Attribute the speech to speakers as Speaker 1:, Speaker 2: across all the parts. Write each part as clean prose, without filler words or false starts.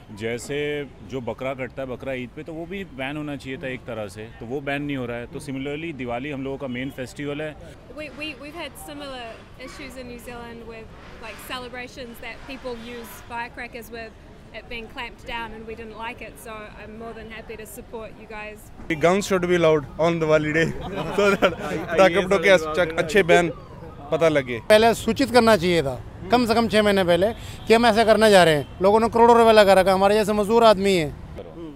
Speaker 1: जैसे जो बकरा कटता है बकरा ईद पे, तो वो भी बैन होना चाहिए था एक तरह से, तो वो बैन नहीं हो रहा है। तो सिमिलरली दिवाली हम लोगों का मेन फेस्टिवल है।
Speaker 2: We've had similar issues in New Zealand with like celebrations that people use firecrackers with it being clamped down, and we didn't like it, so I'm more than happy to support you guys.
Speaker 3: The guns should be loud on Diwali day so that पटाखे के अच्छे ban पता लगे।
Speaker 4: पहले सूचित करना चाहिए था कम से कम 6 महीने पहले कि हम ऐसा करने जा रहे हैं। लोगों ने करोड़ों रुपए लगा रखा, हमारे जैसे मजदूर आदमी है।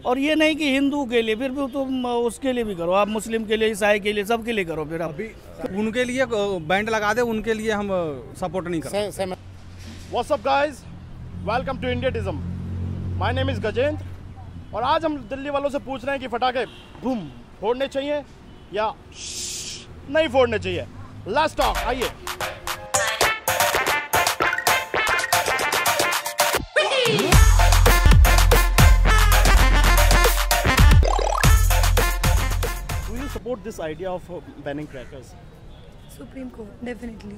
Speaker 5: और ये नहीं कि हिंदू के लिए, फिर भी तुम उसके लिए भी करो, आप मुस्लिम के लिए, ईसाई के लिए, सबके लिए करो। फिर अभी
Speaker 3: उनके लिए बैंड लगा दे, उनके लिए हम सपोर्ट नहीं करते।
Speaker 6: What's up guys? Welcome to Indiatism. My name is Gajendra और आज हम दिल्ली वालों से पूछ रहे हैं कि फटाके बूम फोड़ने चाहिए या नहीं फोड़ने चाहिए। Let's talk, आइए। Do you support this idea of banning crackers?
Speaker 7: Supreme Court, definitely.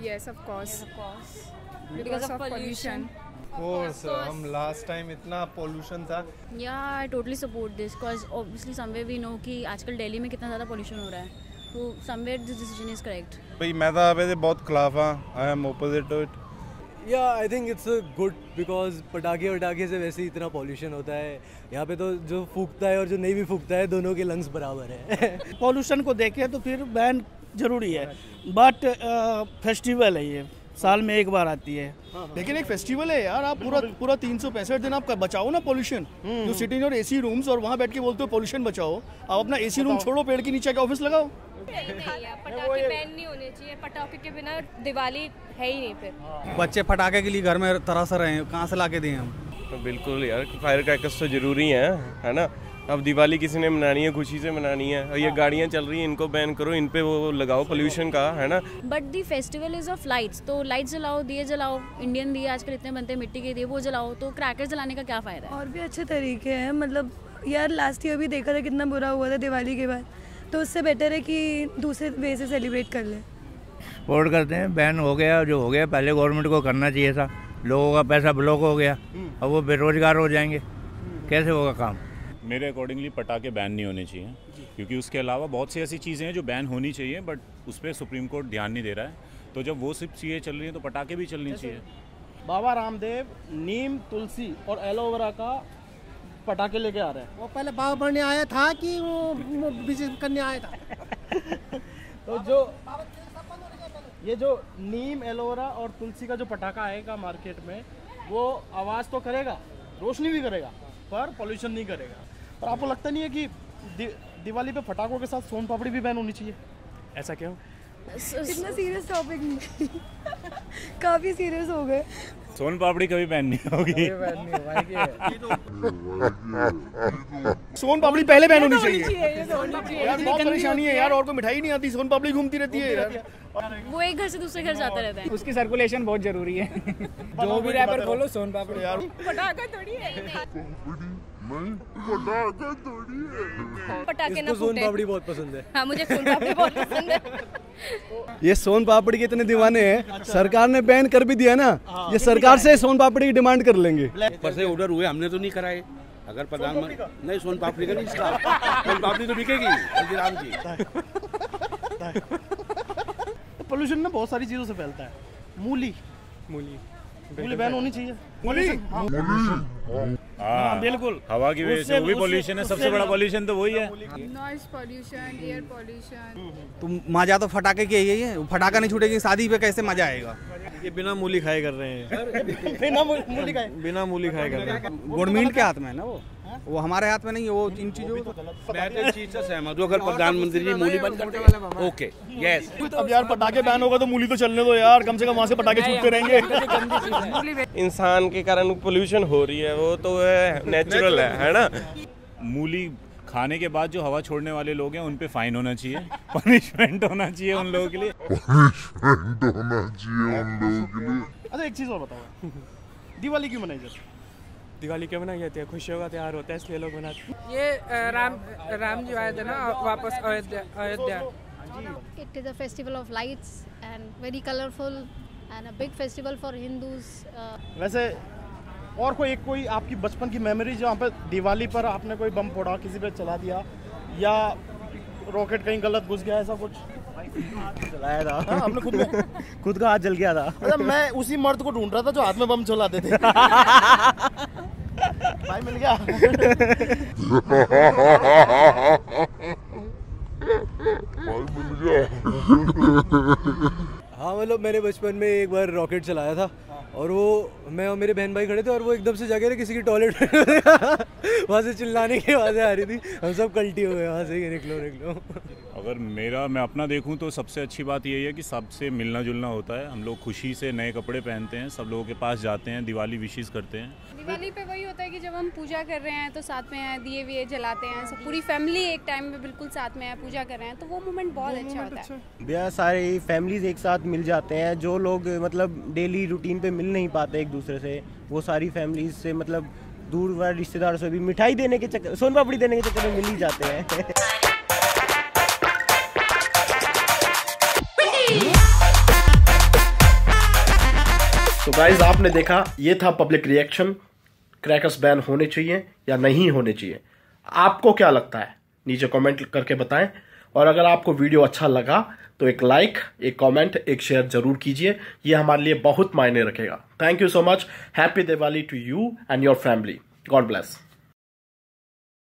Speaker 2: Yes, of course.
Speaker 7: Because of pollution.
Speaker 3: Course हम लास्ट टाइम इतना पोल्यूशन था।
Speaker 8: Yeah, I totally support this because obviously somewhere we know कि आजकल दिल्ली में कितना ज़्यादा pollution हो रहा है, तो somewhere this decision is correct.
Speaker 3: भाई मैं तो आप बहुत खिलाफ हाँ, I am opposite to it.
Speaker 9: या I think it's good because पटाखे से वैसे ही इतना पॉल्यूशन होता है यहाँ पे, तो जो फूकता है और जो नहीं भी फूकता है दोनों के लंग्स बराबर है।
Speaker 5: पॉल्यूशन को देखें तो फिर बैन जरूरी है, बट फेस्टिवल है ये, साल में एक बार आती है।
Speaker 6: लेकिन एक फेस्टिवल है यार, आप पूरा 365 दिन आप बचाओ ना pollution. You sit in your AC rooms और वहाँ बैठ के बोलते हो पॉल्यूशन बचाओ। आप अपना एसी रूम छोड़ो, पेड़ के नीचे का ऑफिस लगाओ।
Speaker 2: पटाखे बैन नहीं होने चाहिए, पटाखे के बिना दिवाली है ही नहीं। फिर
Speaker 3: बच्चे पटाखे के लिए घर में तरस रहे हैं, कहाँ से ला के दें हम?
Speaker 10: तो बिल्कुल यार, फायर क्रैकर्स तो जरूरी हैं, है ना। अब दिवाली किसी ने मनानी है, खुशी से मनानी है, और ये गाड़ियाँ चल रही हैं इनको बैन करो, इन पे वो लगाओ पोल्यूशन का, है ना।
Speaker 8: But the festival is of lights, तो लाइट्स जलाओ, दिए जलाओ, इंडियन दिए आजकल इतने बनते हैं मिट्टी के दिए, वो जलाओ, तो क्रैकर्स जलाने का क्या फ़ायदा है?
Speaker 7: और भी अच्छे तरीके हैं, मतलब यार लास्ट ईयर भी देखा था कितना बुरा हुआ था दिवाली के बाद, तो उससे बेटर है कि दूसरे वे से सेलिब्रेट कर लें।
Speaker 4: सपोर्ट करते हैं, बैन हो गया जो हो गया, पहले गवर्नमेंट को करना चाहिए था। लोगों का पैसा ब्लॉक हो गया, अब वो बेरोजगार हो जाएंगे, कैसे होगा काम?
Speaker 1: मेरे अकॉर्डिंगली पटाखे बैन नहीं होने चाहिए, क्योंकि उसके अलावा बहुत सी ऐसी चीज़ें हैं जो बैन होनी चाहिए, बट उस पर सुप्रीम कोर्ट ध्यान नहीं दे रहा है। तो जब वो सिर्फ चीज़ें चल रही हैं तो पटाखे भी चलनी चाहिए।
Speaker 6: बाबा रामदेव नीम, तुलसी और एलोवेरा का पटाखे लेके आ रहे हैं।
Speaker 4: वो पहले बाबा बनने आया था कि वो बिजनेस करने आया था?
Speaker 6: तो जो ये जो नीम, एलोवेरा और तुलसी का जो पटाखा आएगा मार्केट में, वो आवाज़ तो करेगा, रोशनी भी करेगा, पर पोल्यूशन नहीं करेगा। पर आपको लगता नहीं है कि दिवाली पे पटाखों के साथ सोन पापड़ी भी बैन होनी चाहिए? ऐसा क्यों?
Speaker 7: इतना सीरियस टॉपिक नहीं। काफ़ी सीरियस हो गए।
Speaker 1: सोन पापड़ी कभी बैन नहीं होगी।
Speaker 6: सोन पापड़ी पहले बैन होनी चाहिए। यार बहुत परेशानी है यार, और कोई मिठाई नहीं आती, सोन पापड़ी घूमती रहती है यार।
Speaker 8: वो एक घर से दूसरे घर जाता रहता है,
Speaker 5: उसकी सर्कुलेशन बहुत जरूरी है। जो भी रैपर खोलो सोन पापड़ी यार।
Speaker 2: पटाखा थोड़ी है, पटाखे ना
Speaker 9: सोन पापड़ी बहुत पसंद है।
Speaker 2: हाँ, मुझे सोन पापड़ी बहुत पसंद है।
Speaker 9: ये सोन पापड़ी के इतने दीवाने हैं, सरकार ने बैन कर भी दिया ना, ये सरकार से सोन पापड़ी की डिमांड कर लेंगे।
Speaker 11: ऊपर से ऑर्डर हुए, हमने तो नहीं कराए। अगर प्रधानमंत्री नहीं, सोन पापड़ी का नहीं, इसका सोन पापड़ी तो बिकेगी हल्दीराम की।
Speaker 6: पोल्यूशन ना बहुत सारी चीज़ों से फैलता है। मूली बैन होनी चाहिए।
Speaker 1: हाँ
Speaker 5: बिल्कुल,
Speaker 1: हवा की वजह से वो भी पोल्यूशन है, सबसे बड़ा पोल्यूशन तो वही है।
Speaker 2: Noise pollution, air pollution.
Speaker 3: तुम मजा तो फटाके के यही है, फटाका नहीं छूटेगी शादी पे, कैसे मजा आएगा?
Speaker 9: ये बिना मूली खाए कर रहे हैं। बिना मूली खाए कर रहे हैं।
Speaker 3: गवर्नमेंट के हाथ में है ना, वो हमारे हाथ में नहीं है। वो इन चीजों
Speaker 11: मैं तो इस चीज से सहमत हूं, अगर प्रधानमंत्री जी मूली बंद कर दें, ओके यस।
Speaker 6: अब यार पटाखे बैन होगा तो मूली तो चलने दो यार, कम से कम वहाँ से पटाखे छूटते रहेंगे।
Speaker 10: इंसान के कारण पोल्यूशन हो रही है, वो तो नेचुरल है ना।
Speaker 1: मूली खाने के बाद जो हवा छोड़ने वाले लोग हैं उन पे फाइन होना चाहिए, पनिशमेंट होना चाहिए उन लोगों के लिए।
Speaker 6: अच्छा एक चीज़ और बताओ, दिवाली क्यों मनाई जाती है?
Speaker 5: दिवाली क्यों मनाई जाती है? खुशियों का त्योहार होता है, इसलिए लोग मनाते हैं।
Speaker 12: ये राम जी आए थे ना वापस Ayodhya.
Speaker 8: It is a festival of lights and very colorful and a big festival for Hindus.
Speaker 6: वैसे और कोई आपकी बचपन की मेमोरी जहाँ पे दिवाली पर आपने कोई बम फोड़ा, किसी पे चला दिया, या रॉकेट कहीं गलत घुस गया, ऐसा कुछ
Speaker 13: चलाया था?
Speaker 6: हाँ, आपने खुद में
Speaker 13: खुद का हाथ जल गया था।
Speaker 6: अच्छा, मैं उसी मर्द को ढूंढ रहा था जो हाथ में बम चलाते थे। भाई मिल गया।
Speaker 9: हाँ मतलब मैंने बचपन में एक बार रॉकेट चलाया था और वो मैं और मेरे बहन भाई खड़े थे और वो एकदम से जाके ना किसी की टॉयलेट में वहाँ से चिल्लाने की आवाज़ें आ रही थी, हम सब कल्टी हुए वहाँ से, निकलो।
Speaker 1: अगर मैं अपना देखूं तो सबसे अच्छी बात यही है कि सबसे मिलना जुलना होता है। हम लोग खुशी से नए कपड़े पहनते हैं, सब लोगों के पास जाते हैं, दिवाली विशेस करते हैं।
Speaker 14: दिवाली पे वही होता है कि जब हम पूजा कर रहे हैं तो साथ में हैं, दिए विए जलाते हैं, सब पूरी फैमिली एक टाइम में बिल्कुल साथ में है, पूजा कर रहे हैं, तो वो मोमेंट बहुत अच्छा होता है।
Speaker 13: भैया सारी फैमिलीज एक साथ मिल जाते हैं, जो लोग मतलब डेली रूटीन पे मिल नहीं पाते एक दूसरे से, वो सारी फैमिलीज से मतलब दूर वाले रिश्तेदारों से भी मिठाई देने के चक्कर, सोन पापड़ी देने के चक्कर में मिल ही जाते हैं।
Speaker 6: तो गाइज आपने देखा, ये था पब्लिक रिएक्शन। क्रैकर्स बैन होने चाहिए या नहीं होने चाहिए, आपको क्या लगता है नीचे कमेंट करके बताएं। और अगर आपको वीडियो अच्छा लगा तो एक लाइक, एक कमेंट, एक शेयर जरूर कीजिए, ये हमारे लिए बहुत मायने रखेगा। Thank you so much. Happy Diwali to you and your family. God bless.